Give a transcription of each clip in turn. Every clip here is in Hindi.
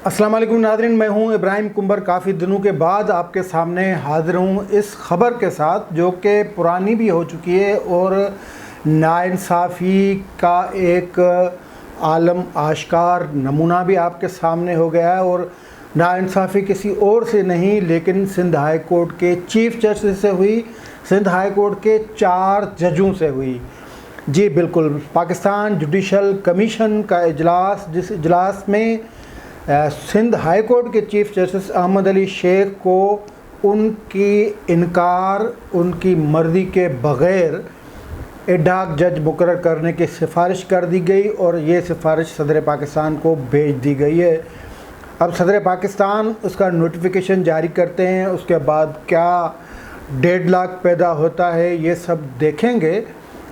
अस्सलाम वालेकुम नाज़रीन, मैं हूं इब्राहिम कुंबर। काफ़ी दिनों के बाद आपके सामने हाज़िर हूं इस ख़बर के साथ जो कि पुरानी भी हो चुकी है और नाइंसाफ़ी का एक आलम आश्कार नमूना भी आपके सामने हो गया है। और नाइंसाफ़ी किसी और से नहीं लेकिन सिंध हाई कोर्ट के चीफ़ जस्टिस से हुई, सिंध हाई कोर्ट के 4 जजों से हुई। जी बिल्कुल, पाकिस्तान जुडिशल कमीशन का इजलास, जिस इजलास में सिंध हाई कोर्ट के चीफ़ जस्टिस अहमद अली शेख को उनकी मर्ज़ी के बग़ैर एडहॉक जज मुकर्रर करने की सिफारिश कर दी गई और ये सिफारिश सदर पाकिस्तान को भेज दी गई है। अब सदर पाकिस्तान उसका नोटिफिकेशन जारी करते हैं, उसके बाद क्या डेडलॉक पैदा होता है ये सब देखेंगे।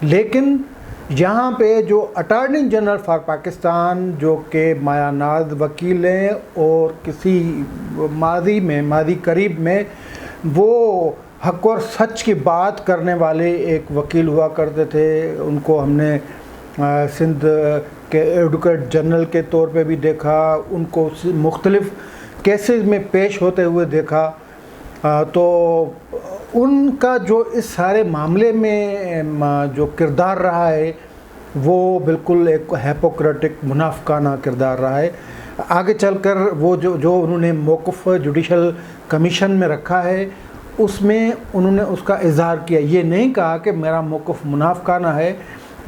लेकिन यहाँ पे जो अटॉर्नी जनरल फॉर पाकिस्तान जो कि मायानाज वकील हैं और किसी मादी करीब में वो हक और सच की बात करने वाले एक वकील हुआ करते थे, उनको हमने सिंध के एडवोकेट जनरल के तौर पे भी देखा, उनको मुख्तलिफ़ केसेस में पेश होते हुए देखा। तो उनका जो इस सारे मामले में जो किरदार रहा है वो बिल्कुल एक हिपोक्रेटिक मुनाफिकाना किरदार रहा है। आगे चलकर वो जो उन्होंने मौक़िफ़ जुडिशल कमीशन में रखा है उसमें उन्होंने उसका इज़हार किया। ये नहीं कहा कि मेरा मौक़िफ़ मुनाफिकाना है,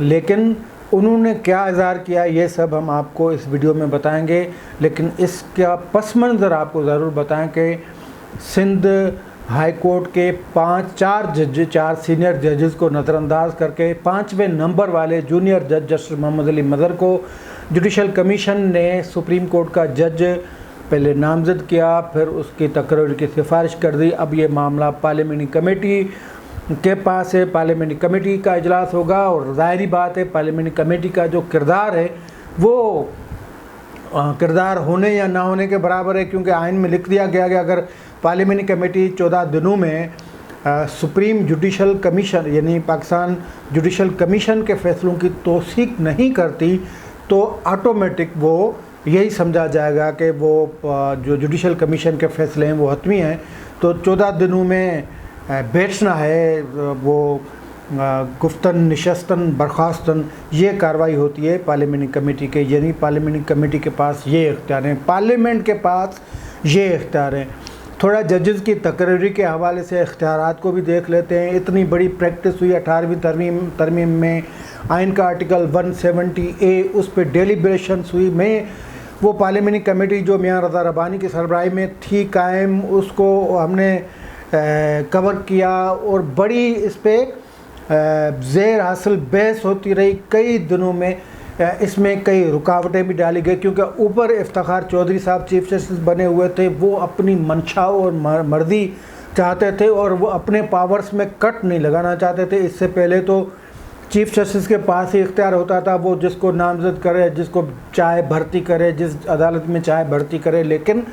लेकिन उन्होंने क्या इज़हार किया ये सब हम आपको इस वीडियो में बताएंगे। लेकिन इसका पस मंज़र आपको ज़रूर बताएं कि सिंध हाई कोर्ट के 4 सीनियर जजेस को नज़रअंदाज करके 5वें नंबर वाले जूनियर जज जस्टिस मोहम्मद अली मदर को जुडिशल कमीशन ने सुप्रीम कोर्ट का जज पहले नामज़द किया, फिर उसकी तकरीर की सिफारिश कर दी। अब ये मामला पार्लियामेंट्री कमेटी के पास है, पार्लियामेंट्री कमेटी का इजलास होगा और ज़ाहिरी बात है पार्लियामेंट्री कमेटी का जो किरदार है वो किरदार होने या ना होने के बराबर है, क्योंकि आइन में लिख दिया गया कि अगर पार्लियामेंट्री कमेटी 14 दिनों में सुप्रीम जुडिशल कमीशन यानी पाकिस्तान जुडिशल कमीशन के फ़ैसलों की तौसीक नहीं करती तो ऑटोमेटिक वो यही समझा जाएगा कि वो जो जुडिशल कमीशन के फ़ैसले हैं वो हतमी हैं। तो 14 दिनों में बैठना है, वो गुफ्तन निशस्तन बर्खास्तन ये कार्रवाई होती है पार्लियामेंट्री कमेटी के, यानी पार्लियामेंट्री कमेटी के पास ये इख्तियार हैं, पार्लियामेंट के पास ये इख्तियार हैं। थोड़ा जजेस की तकरीरी के हवाले से इख्तियारात को भी देख लेते हैं। इतनी बड़ी प्रैक्टिस हुई 18वीं तरमीम में, आइन का आर्टिकल 170A उस पर डेलिब्रेशंस हुई। में वो पार्लियामेंट्री कमेटी जो मियां रज़ा रब्बानी की सरबराही में थी कायम, उसको हमने कवर किया और बड़ी इस पर ज़ेर हासिल बहस होती रही कई दिनों में। इसमें कई रुकावटें भी डाली गई क्योंकि ऊपर इफ्तिखार चौधरी साहब चीफ जस्टिस बने हुए थे, वो अपनी मंशा और मर्ज़ी चाहते थे और वो अपने पावर्स में कट नहीं लगाना चाहते थे। इससे पहले तो चीफ जस्टिस के पास ही इख्तियार होता था, वो जिसको नामज़द करे, जिसको चाहे भर्ती करे, जिस अदालत में चाहे भर्ती करे। लेकिन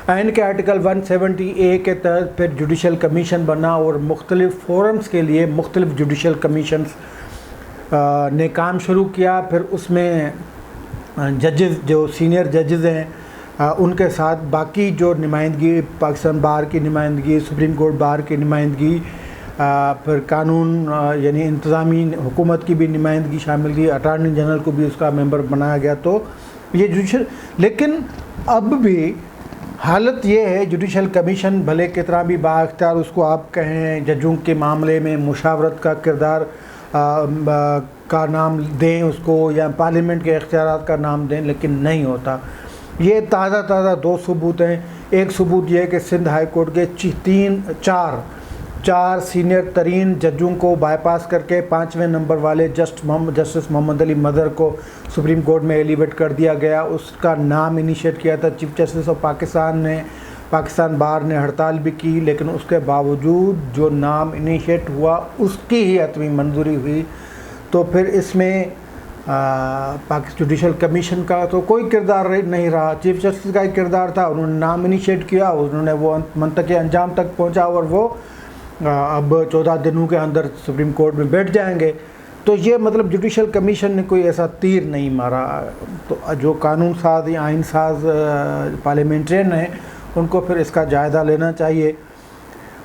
आइन के आर्टिकल 170A के तहत फिर जुडिशल कमीशन बना और मुख्तलिफ़ फोरम्स के लिए मुख्तलिफ़ जुडिशल कमीशंस ने काम शुरू किया। फिर उसमें जजेस जो सीनियर जजेस हैं उनके साथ बाकी जो नुमाइंदगी, पाकिस्तान बार की नुमाइंदगी, सुप्रीम कोर्ट बार की नुमाइंदगी, फिर कानून यानी इंतज़ामी हुकूमत की भी नुमाइंदगी शामिल थी, अटॉर्नी जनरल को भी उसका मेंबर बनाया गया। तो ये जुडिशल, लेकिन अब भी हालत ये है जुडिशल कमीशन भले कितना भी बाख्तियार उसको आप कहें, जजों के मामले में मुशावरत का किरदार का नाम दें उसको या पार्लियामेंट के इख्तियारात का नाम दें, लेकिन नहीं होता। ये ताज़ा 2 सबूत हैं। एक सबूत ये है कि सिंध हाई कोर्ट के 4 सीनियर तरीन जजों को बाईपास करके 5वें नंबर वाले जस्टिस मोहम्मद अली मदर को सुप्रीम कोर्ट में एलिवेट कर दिया गया। उसका नाम इनिशिएट किया था चीफ जस्टिस ऑफ पाकिस्तान ने, पाकिस्तान बार ने हड़ताल भी की, लेकिन उसके बावजूद जो नाम इनिशिएट हुआ उसकी ही हतमी मंजूरी हुई। तो फिर इसमें पाकिस्तान जुडिशल कमीशन का तो कोई किरदार नहीं रहा, चीफ जस्टिस का ही किरदार था। उन्होंने नाम इनिशिएट किया, उन्होंने वो मंतक़े अंजाम तक पहुंचा और वो अब 14 दिनों के अंदर सुप्रीम कोर्ट में बैठ जाएंगे। तो ये मतलब जुडिशल कमीशन ने कोई ऐसा तीर नहीं मारा। तो जो कानून साज या आइन साज पार्लियामेंट्रियन हैं उनको फिर इसका जायज़ा लेना चाहिए।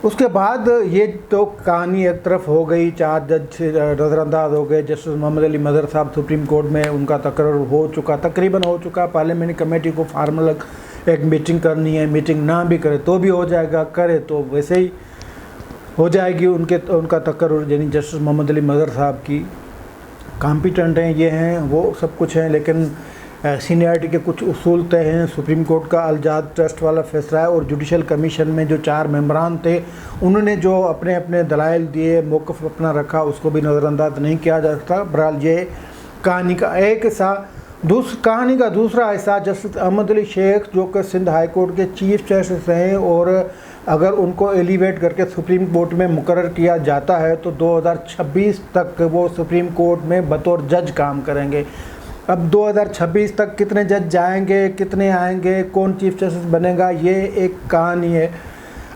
उसके बाद ये तो कहानी एक तरफ हो गई, 4 जज नज़रअंदाज हो गए। जस्टिस मोहम्मद अली मज़हर साहब सुप्रीम कोर्ट में, उनका तकर्रुर हो चुका, तकरीबन हो चुका। पार्लियामेंट्री कमेटी को फार्मल एक मीटिंग करनी है, मीटिंग ना भी करे तो भी हो जाएगा, करे तो वैसे ही हो जाएगी। उनका तकर्रुर यानी जस्टिस मोहम्मद अली मज़हर साहब की कॉम्पिटेंट हैं, ये हैं, वो सब कुछ हैं, लेकिन सीनियरिटी के कुछ उसूल तय हैं। सुप्रीम कोर्ट का अलजाद ट्रस्ट वाला फैसला है और जुडिशल कमीशन में जो 4 मेंबरान थे उन्होंने जो अपने अपने दलाइल दिए, मौक़िफ़ अपना रखा, उसको भी नज़रअंदाज नहीं किया जा सकता। बहरहाल ये कहानी का एक हिस्सा। कहानी का दूसरा हिस्सा जस्टिस अहमद अली शेख जो कि सिंध हाई कोर्ट के चीफ जस्टिस हैं, और अगर उनको एलिवेट करके सुप्रीम कोर्ट में मुकर्रर किया जाता है तो 2026 तक वो सुप्रीम कोर्ट में बतौर जज काम करेंगे। अब 2026 तक कितने जज जाएंगे, कितने आएंगे, कौन चीफ जस्टिस बनेगा, ये एक कहानी है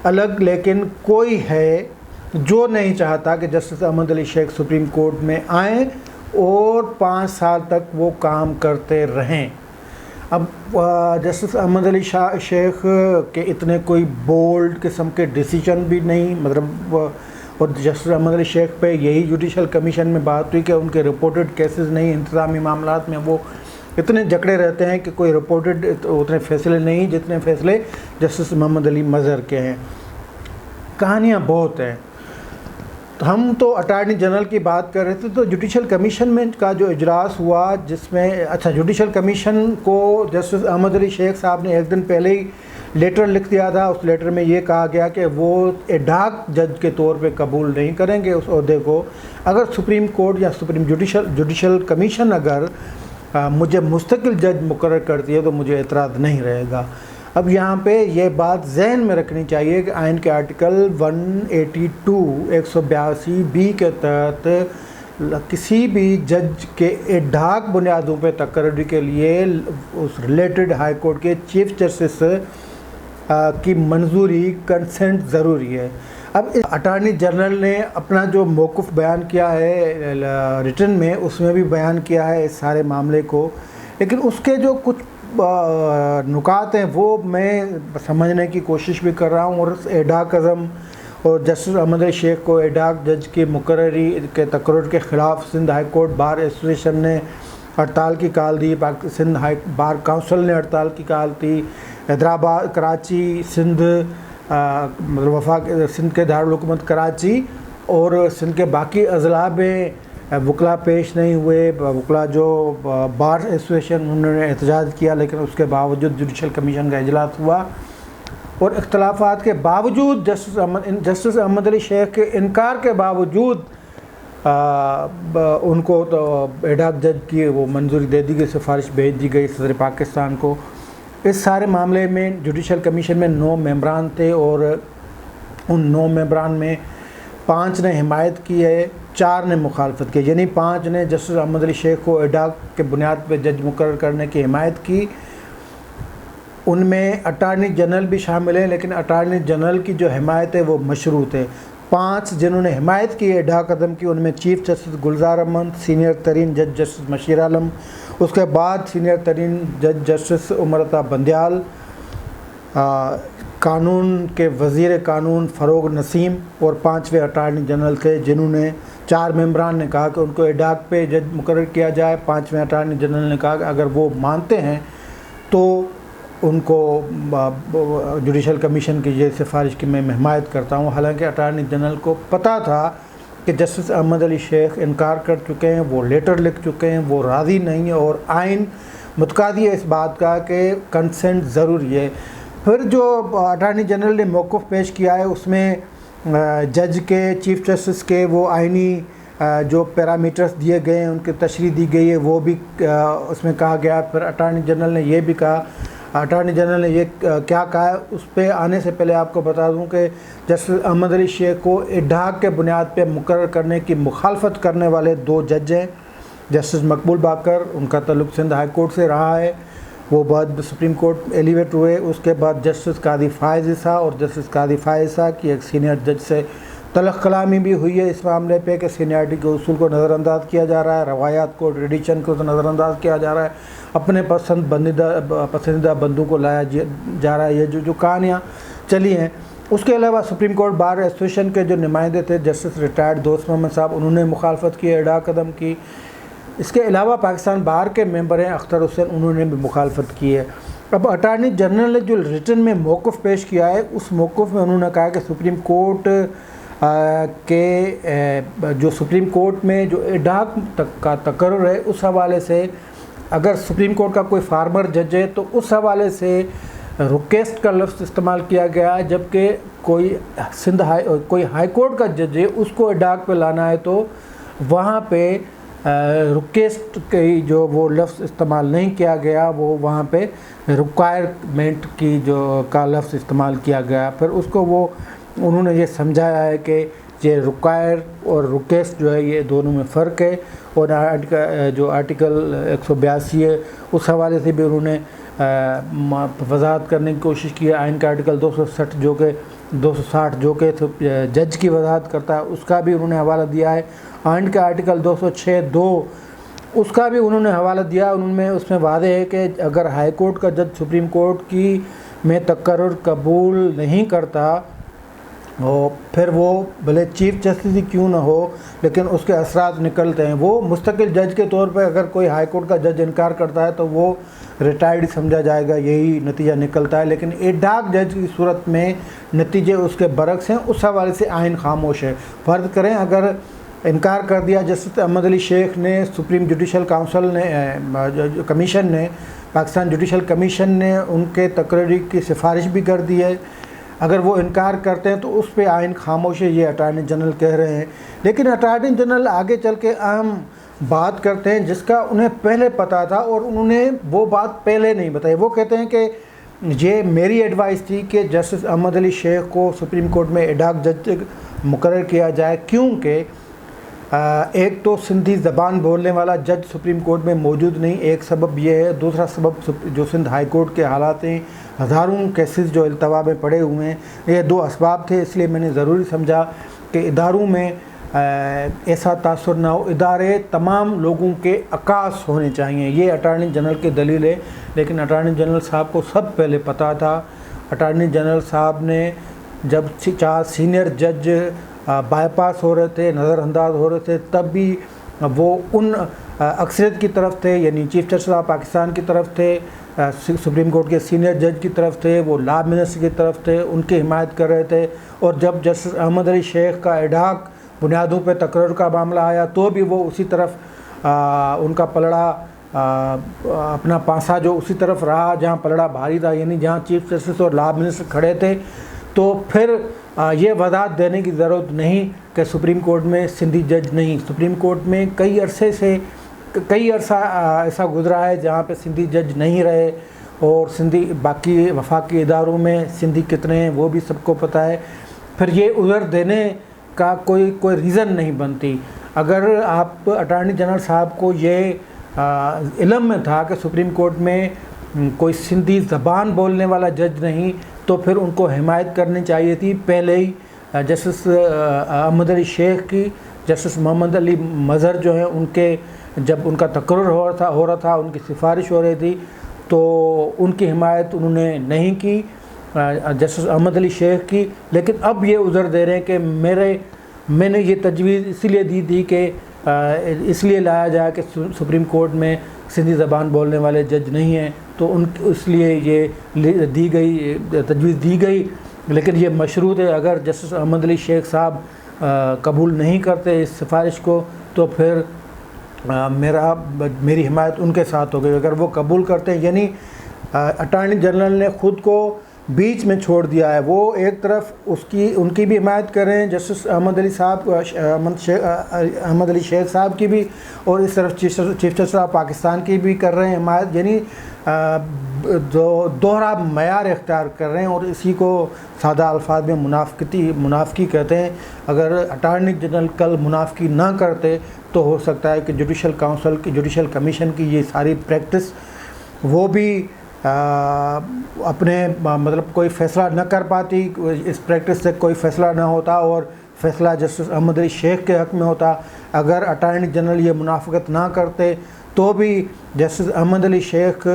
अलग। लेकिन कोई है जो नहीं चाहता कि justice Ahmed Ali Sheikh supreme court में आएँ और 5 साल तक वो काम करते रहें। अब जस्टिस अहमद अली शेख के इतने कोई बोल्ड किस्म के डिसीजन भी नहीं, मतलब और जस्टिस अहमद अली शेख पे यही जुडिशल कमीशन में बात हुई कि उनके रिपोर्टेड केसेस नहीं, इंतज़ामी मामलात में वो इतने जकड़े रहते हैं कि कोई रिपोर्टेड उतने फैसले नहीं जितने फैसले जस्टिस मोहम्मद अली मज़हर के हैं। कहानियाँ बहुत हैं। तो हम तो अटॉर्नी जनरल की बात कर रहे थे, तो जुडिशल कमीशन में का जो इजलास हुआ जिसमें जुडिशल कमीशन को जस्टिस अहमद अली शेख साहब ने एक दिन पहले ही लेटर लिख दिया था। उस लेटर में ये कहा गया कि वो एडहॉक जज के तौर पे कबूल नहीं करेंगे उस ओहदे को। अगर सुप्रीम कोर्ट या सुप्रीम जुडिशल कमीशन अगर मुझे मुस्तकिल जज मुकर्रर करती है तो मुझे एतराज़ नहीं रहेगा। अब यहाँ पे ये बात जहन में रखनी चाहिए कि आइन के आर्टिकल 182 बी के तहत किसी भी जज के एडहॉक बुनियादों पे तकर्री के लिए उस रिलेटेड हाई कोर्ट के चीफ जस्टिस की मंजूरी, कंसेंट ज़रूरी है। अब इस अटॉर्नी जनरल ने अपना जो मौक़िफ़ बयान किया है रिटन में, उसमें भी बयान किया है इस सारे मामले को, लेकिन उसके जो कुछ नुकात हैं वो मैं समझने की कोशिश भी कर रहा हूँ। और एडहॉकज़म और जस्टिस अहमद अली शेख को एडहॉक जज की मुकर्ररी के तकर्रुर के ख़िलाफ़ Sindh high court bar association ने हड़ताल की कॉल दी, सिंध हाई बार काउंसिल ने हड़ताल की कॉल दी, हैदराबाद, कराची, सिंध मतलब वफाक सिंध के दारुल हुकूमत कराची और सिंध के बाकी अज़ला में वकला पेश नहीं हुए। वकला जो बार एसोसिएशन उन्होंने एहतजाज किया, लेकिन उसके बावजूद जुडिशल कमीशन का इजलास हुआ और इख्तलाफात के बावजूद जस्टिस अहमद अली शेख के इनकार के बावजूद उनको तो एडहॉक जज की वो मंजूरी दे दी गई, सिफारिश भेज दी गई सदर पाकिस्तान को। इस सारे मामले में जुडिशल कमीशन में 9 मेंबरान थे और उन 9 मेंबरान में 5 ने हिमायत की है, 4 ने मुखालफत की, यानी 5 ने जस्टिस अहमद अली शेख को एडहॉक के बुनियाद पर जज मुकर्रर करने की हिमायत की। उनमें अटॉर्नी जनरल भी शामिल है, लेकिन अटॉर्नी जनरल की जो हिमायत है वो मशरूत है। 5 जिन्होंने हिमायत की एडहॉक कदम की, उनमें चीफ जस्टिस गुलजार अहमद, सीनियर तरीन जज जस्टिस मशीर आलम, उसके बाद सीनियर तरीन जज जस्टिस उमर अता बंदयाल, कानून के वज़ीर कानून फ़रोग नसीम और 5वें अटॉर्नी जनरल थे जिन्होंने 4 मेंबरान ने कहा कि उनको एडहॉक पे जज मुकर्रर किया जाए। 5वें अटॉर्नी जनरल ने कहा कि अगर वो मानते हैं तो उनको जुडिशल कमीशन की ये सिफारिश की मैं हिमायत करता हूँ। हालांकि अटॉर्नी जनरल को पता था कि जस्टिस अहमद अली शेख इनकार कर चुके हैं, वो लेटर लिख चुके हैं, वो राज़ी नहीं है और आइन मुतकादी है इस बात का कि कंसेंट ज़रूरी है। फिर जो अटॉर्नी जनरल ने मौक़िफ़ पेश किया है उसमें जज के, चीफ जस्टिस के वो आइनी जो पैरामीटर्स दिए गए हैं उनकी तशरीह दी गई है, वो भी उसमें कहा गया। फिर अटॉर्नी जनरल ने ये भी कहा, अटॉर्नी जनरल ने ये क्या कहा है उस पर आने से पहले आपको बता दूं कि जस्टिस अहमद अली शेख को एडहॉक के बुनियाद पर मुकर्रर करने की मुखालफत करने वाले 2 जज हैं। जस्टिस मकबूल बाकर, उनका तल्लुक़ सिंध हाई कोर्ट से रहा है, वो बाद सुप्रीम कोर्ट एलिवेट हुए। उसके बाद जस्टिस कादी फ़ायज़ ईसा और जस्टिस कादी फ़ायज़ ईसा की एक सीनियर जज से तलख कलामी भी हुई है इस मामले पे कि सीनियरिटी के उसूल को नज़रअंदाज किया जा रहा है, रवायात को, ट्रेडिशन को तो नज़रअंदाज किया जा रहा है, अपने पसंदीदा बंदों को लाया जा रहा है। ये जो कहानियाँ चली हैं। उसके अलावा सुप्रीम कोर्ट बार एसोसिएशन के जो नुमाइंदे थे जस्टिस रिटायर्ड दोस्त मोहम्मद साहब, उन्होंने मुखालफत की, एडा कदम की। इसके अलावा पाकिस्तान बार के मेंबर हैं अख्तर हुसैन, उन्होंने भी मुखालफत की है। अब अटारनी जनरल ने जो रिटन में मौक़िफ़ पेश किया है, उस मौक़िफ़ में उन्होंने कहा कि सुप्रीम कोर्ट जो सुप्रीम कोर्ट में जो एडाक का तकर्रुर है, उस हवाले से अगर सुप्रीम कोर्ट का कोई फार्मर जज है तो उस हवाले से रिक्वेस्ट का लफ्ज़ इस्तेमाल किया गया है, जबकि कोई हाई कोर्ट का जज है, उसको एडाक पे लाना है तो वहाँ पे रिक्वेस्ट की जो वो लफ्ज़ इस्तेमाल नहीं किया गया, वो वहाँ पे रिक्वायरमेंट की जो का लफ्ज़ इस्तेमाल किया गया। फिर उसको वो उन्होंने ये समझाया है कि ये रिक्वायर और रिक्वेस्ट जो है ये दोनों में फ़र्क है, और जो आर्टिकल 182 है उस हवाले से भी उन्होंने वजाहत करने की कोशिश की है। आइन का आर्टिकल 260 जो कि जज की वजाहत करता है, उसका भी उन्होंने हवाला दिया है। आइन का आर्टिकल 206(2) उसका भी उन्होंने हवाला दिया। उनमें उसमें वादे है कि अगर हाई कोर्ट का जज सुप्रीम कोर्ट की में तकर्रुर कबूल नहीं करता और फिर वो भले चीफ जस्टिस ही क्यों ना हो, लेकिन उसके असरात निकलते हैं। वो मुस्तकिल जज के तौर पे अगर कोई हाई कोर्ट का जज इनकार करता है तो वो रिटायर्ड समझा जाएगा, यही नतीजा निकलता है। लेकिन एडाक जज की सूरत में नतीजे उसके बरक्स हैं। उस हवाले से आइन खामोश है। फ़र्ज़ करें अगर इनकार कर दिया जस्टिस अहमद अली शेख ने, सुप्रीम जुडिशल काउंसिल ने, कमीशन ने, पाकिस्तान जुडिशल कमीशन ने उनके तकरीर की सिफारिश भी कर दी है, अगर वो इनकार करते हैं तो उस पर आइन खामोश है, ये अटार्नी जनरल कह रहे हैं। लेकिन अटार्नी जनरल आगे चल के अहम बात करते हैं जिसका उन्हें पहले पता था और उन्होंने वो बात पहले नहीं बताई। वो कहते हैं कि ये मेरी एडवाइस थी कि जस्टिस अहमद अली शेख को सुप्रीम कोर्ट में एडाक जज मुकर्रर किया जाए, क्योंकि एक तो सिंधी ज़बान बोलने वाला जज सुप्रीम कोर्ट में मौजूद नहीं, एक सबब यह है। दूसरा सबब जो सिंध हाई कोर्ट के हालात हैं, हज़ारों केसेस जो अल्तवा में पड़े हुए हैं, ये दो असबाब थे। इसलिए मैंने ज़रूरी समझा कि इदारों में ऐसा तासुर ना हो, इदारे तमाम लोगों के अकास होने चाहिए। ये अटार्नी जनरल की दलील है। लेकिन अटार्नी जनरल साहब को सब पहले पता था। अटार्नी जनरल साहब ने जब 4 सीनियर जज बाईपास हो रहे थे, नज़रअंदाज हो रहे थे, तब भी वो उन अक्सरियत की तरफ थे, यानी चीफ जस्टिस ऑफ पाकिस्तान की तरफ थे, सुप्रीम कोर्ट के सीनियर जज की तरफ थे, वो लॉ मिनिस्टर की तरफ थे, उनकी हिमायत कर रहे थे। और जब जस्टिस अहमद अली शेख का एडाक बुनियादों पे तकर्रुर का मामला आया तो भी वो उसी तरफ उनका पलड़ा अपना पासा जो उसी तरफ रहा जहाँ पलड़ा भारी था, यानी जहाँ चीफ जस्टिस और लॉ मिनिस्टर खड़े थे। तो फिर ये वजाहत देने की ज़रूरत नहीं कि सुप्रीम कोर्ट में सिंधी जज नहीं। सुप्रीम कोर्ट में कई अरसा ऐसा गुजरा है जहाँ पे सिंधी जज नहीं रहे, और सिंधी बाकी वफाकी इदारों में सिंधी कितने हैं वो भी सबको पता है। फिर ये उज़र देने का कोई रीज़न नहीं बनती। अगर आप अटार्नी जनरल साहब को ये इल्म में था कि सुप्रीम कोर्ट में कोई सिंधी ज़बान बोलने वाला जज नहीं, तो फिर उनको हिमायत करनी चाहिए थी पहले ही। जस्टिस अहमद अली शेख की, जस्टिस मोहम्मद अली मज़हर जो है उनके जब उनका तकर्रुर हो रहा था, उनकी सिफारिश हो रही थी, तो उनकी हिमायत उन्होंने नहीं की, जस्टिस अहमद अली शेख की। लेकिन अब ये उज़र दे रहे हैं कि मैंने ये तजवीज़ इसलिए दी थी कि इसलिए लाया जाए कि सुप्रीम कोर्ट में सिंधी ज़बान बोलने वाले जज नहीं हैं, तो इसलिए ये तजवीज़ दी गई। लेकिन ये मशरूत है। अगर जस्टिस अहमद अली शेख साहब कबूल नहीं करते इस सिफारिश को, तो फिर मेरी हिमायत उनके साथ हो गई। अगर वो कबूल करते हैं, यानी अटार्नी जनरल ने ख़ुद को बीच में छोड़ दिया है। वो एक तरफ उनकी भी हिमायत कर रहे हैं, जस्टिस अहमद अली शेख साहब की भी, और इस तरफ चीफ जस्टिस ऑफ पाकिस्तान की भी कर रहे हैं हिमायत। यानी दोहरा मयार इख्तियार कर रहे हैं, और इसी को सादा अल्फाज में मुनाफकी कहते हैं। अगर अटार्नी जनरल कल मुनाफकी ना करते तो हो सकता है कि जुडिशल काउंसिल की, जुडिशल कमीशन की ये सारी प्रैक्टिस वो भी अपने मतलब कोई फ़ैसला न कर पाती, इस प्रैक्टिस से कोई फ़ैसला न होता, और फ़ैसला जस्टिस अहमद अली शेख के हक़ में होता। अगर अटॉर्नी जनरल ये मुनाफ़िकत ना करते तो भी जस्टिस अहमद अली शेख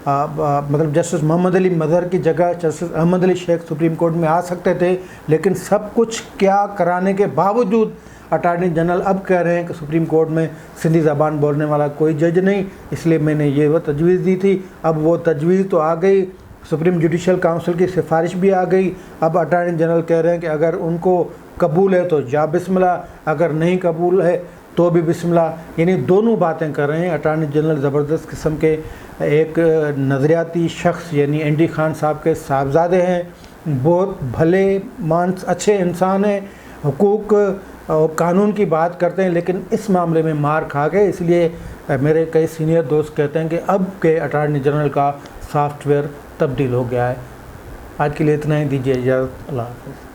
मतलब जस्टिस मोहम्मद अली मज़हर की जगह justice Ahmed Ali Sheikh supreme court में आ सकते थे। लेकिन सब कुछ क्या कराने के बावजूद अटॉर्नी जनरल अब कह रहे हैं कि सुप्रीम कोर्ट में सिंधी ज़बान बोलने वाला कोई जज नहीं, इसलिए मैंने ये वो तजवीज़ दी थी। अब वो तजवीज़ तो आ गई, सुप्रीम जुडिशल काउंसिल की सिफारिश भी आ गई। अब अटॉर्नी जनरल कह रहे हैं कि अगर उनको कबूल है तो जा बिस्मिल्लाह, अगर नहीं कबूल है तो भी बिस्मिल्लाह। यानी दोनों बातें कर रहे हैं। अटॉर्नी जनरल ज़बरदस्त किस्म के एक नज़रियाती शख्स यानी एनडी खान साहब के साहबजादे हैं, बहुत भले मानस अच्छे इंसान हैं, हुकूक और कानून की बात करते हैं, लेकिन इस मामले में मार खा गए। इसलिए मेरे कई सीनियर दोस्त कहते हैं कि अब के अटॉर्नी जनरल का सॉफ्टवेयर तब्दील हो गया है। आज के लिए इतना ही, दीजिए इजाज़त। अल्लाह हाफ़िज़।